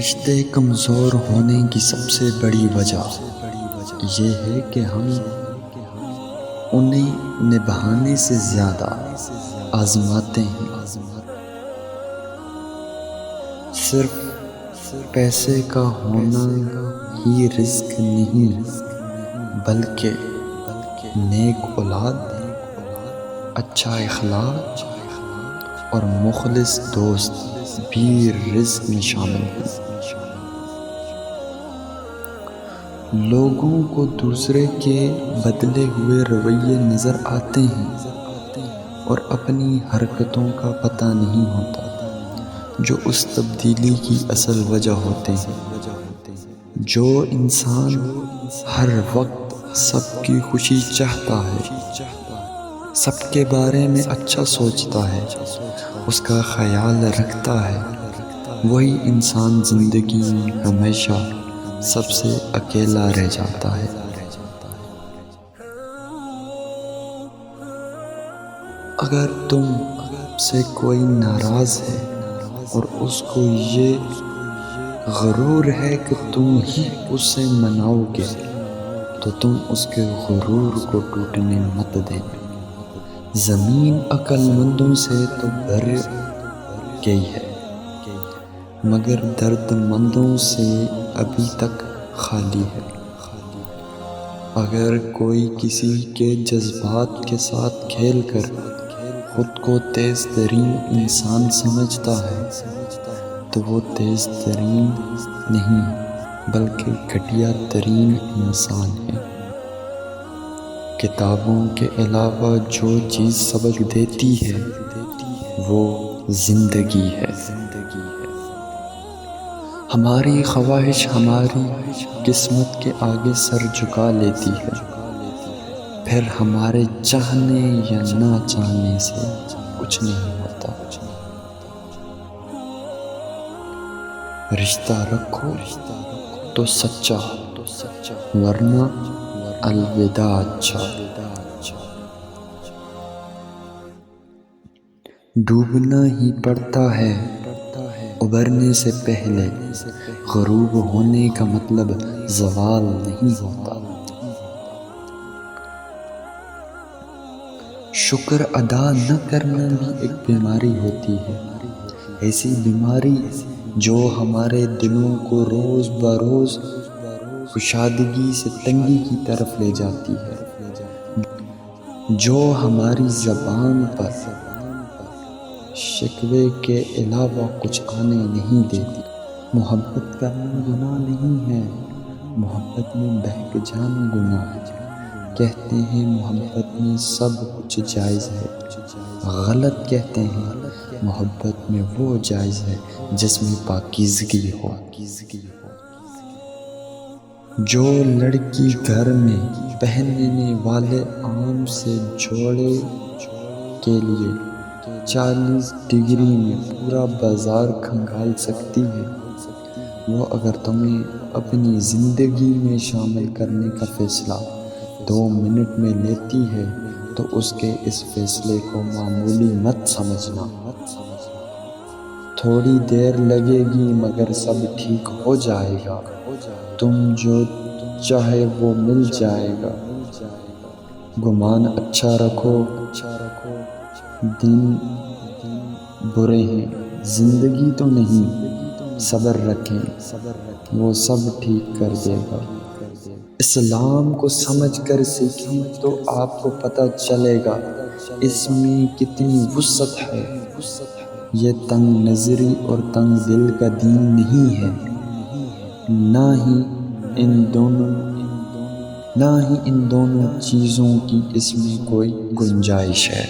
رشتے کمزور ہونے کی سب سے بڑی وجہ یہ ہے کہ ہم انہیں نبھانے سے زیادہ آزماتے ہیں۔ صرف پیسے کا ہونا ہی رزق نہیں، بلکہ نیک اولاد، اچھا اخلاق اور مخلص دوست بھی رزق میں شامل ہیں۔ لوگوں کو دوسرے کے بدلے ہوئے رویے نظر آتے ہیں اور اپنی حرکتوں کا پتہ نہیں ہوتا جو اس تبدیلی کی اصل وجہ ہوتے ہیں۔ جو انسان ہر وقت سب کی خوشی چاہتا ہے، سب کے بارے میں اچھا سوچتا ہے، اس کا خیال رکھتا ہے، وہی انسان زندگی میں ہمیشہ سب سے اکیلا رہ جاتا ہے۔ اگر تم سے کوئی ناراض ہے اور اس کو یہ غرور ہے کہ تم ہی اسے مناؤ گے، تو تم اس کے غرور کو ٹوٹنے مت دینا۔ زمین عقل مندوں سے تو بھر گئی ہے، مگر درد مندوں سے ابھی تک خالی ہے۔ اگر کوئی کسی کے جذبات کے ساتھ کھیل کر خود کو تیز ترین انسان سمجھتا ہے تو وہ تیز ترین نہیں بلکہ گھٹیا ترین انسان ہے۔ کتابوں کے علاوہ جو چیز سبق دیتی ہے وہ زندگی ہے۔ ہماری خواہش ہماری قسمت کے آگے سر جھکا لیتی ہے، پھر ہمارے چاہنے یا نہ چاہنے سے کچھ نہیں ہوتا۔ رشتہ رکھو تو سچا، ورنہ الوداع اچھا۔ ڈوبنا ہی پڑتا ہے ابھرنے سے پہلے، غروب ہونے کا مطلب زوال نہیں ہوتا۔ شکر ادا نہ کرنا بھی ایک بیماری ہوتی ہے، ایسی بیماری جو ہمارے دلوں کو روز بروز کشادگی سے تنگی کی طرف لے جاتی ہے، جو ہماری زبان پر شکوے کے علاوہ کچھ آنے نہیں دیتی۔ محبت کرنا گناہ نہیں ہے، محبت میں بہک جانا گناہ ہے۔ کہتے ہیں محبت میں سب کچھ جائز ہے، غلط کہتے ہیں۔ محبت میں وہ جائز ہے جس میں پاکیزگی ہو۔ جو لڑکی گھر میں پہننے والے عام سے جوڑے کے لیے 40 ڈگری میں پورا بازار کھنگال سکتی ہے، وہ اگر تمہیں اپنی زندگی میں شامل کرنے کا فیصلہ 2 منٹ میں لیتی ہے تو اس کے اس فیصلے کو معمولی مت سمجھنا۔ تھوڑی دیر لگے گی مگر سب ٹھیک ہو جائے گا، تم جو چاہے وہ مل جائے گا۔ گمان اچھا رکھو، دن برے ہیں، زندگی تو نہیں، صبر رکھیں، وہ سب ٹھیک کر دے گا۔ اسلام کو سمجھ کر سیکھیں تو آپ کو پتہ چلے گا اس میں کتنی وسعت ہے۔ یہ تنگ نظری اور تنگ دل کا دین نہیں ہے، نہ ہی ان دونوں چیزوں کی اس میں کوئی گنجائش ہے۔